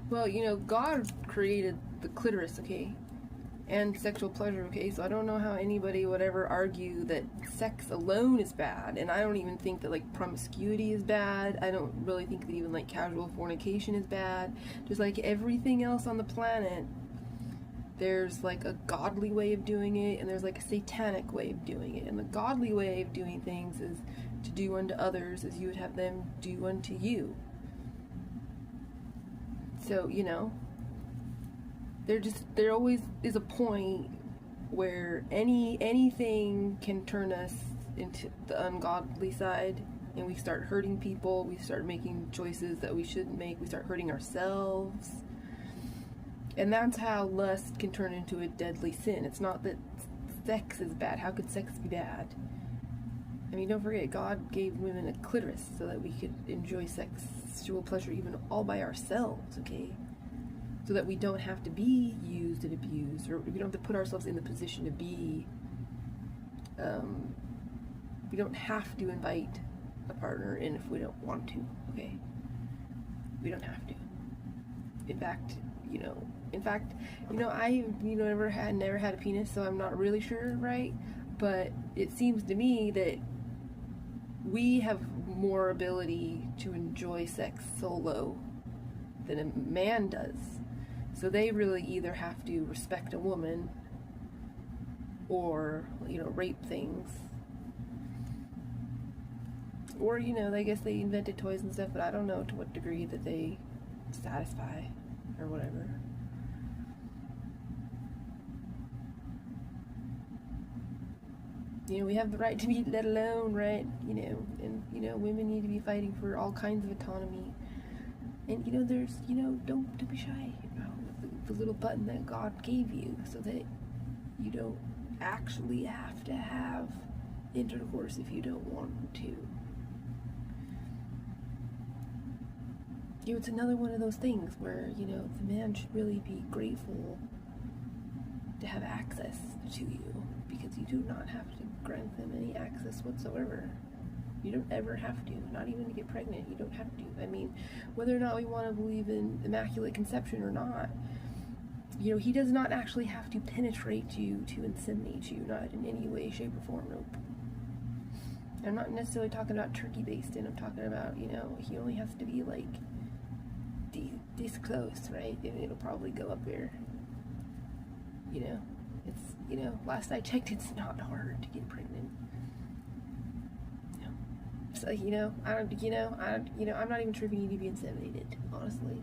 Well, God created the clitoris, okay? And sexual pleasure, okay? So I don't know how anybody would ever argue that sex alone is bad. And I don't even think that, like, promiscuity is bad. I don't really think that even, like, casual fornication is bad. Just like everything else on the planet, there's, like, a godly way of doing it, and there's, like, a satanic way of doing it. And the godly way of doing things is to do unto others as you would have them do unto you. So, there always is a point where anything can turn us into the ungodly side, and we start hurting people, we start making choices that we shouldn't make, we start hurting ourselves. And that's how lust can turn into a deadly sin. It's not that sex is bad. How could sex be bad? I mean, don't forget, God gave women a clitoris so that we could enjoy sexual pleasure even all by ourselves, okay? So that we don't have to be used and abused, or we don't have to put ourselves in the position to be, we don't have to invite a partner in if we don't want to, okay? We don't have to. In fact, I, never had a penis, so I'm not really sure, right? But it seems to me that we have more ability to enjoy sex solo than a man does. So they really either have to respect a woman or, rape things. Or, I guess they invented toys and stuff, but I don't know to what degree that they satisfy or whatever. We have the right to be let alone, right? And, women need to be fighting for all kinds of autonomy. And, there's, don't be shy about the little button that God gave you so that you don't actually have to have intercourse if you don't want to. It's another one of those things where, the man should really be grateful to have access to you, because you do not have to grant them any access whatsoever. You don't ever have to, not even to get pregnant. You don't have to. I mean, whether or not we want to believe in immaculate conception or not, he does not actually have to penetrate you to inseminate you, not in any way, shape, or form. Nope. I'm not necessarily talking about turkey basting. I'm talking about, he only has to be like this close, right? And it'll probably go up there. It's, last I checked, it's not hard to get pregnant. So, I'm not even sure if you need to be inseminated, honestly.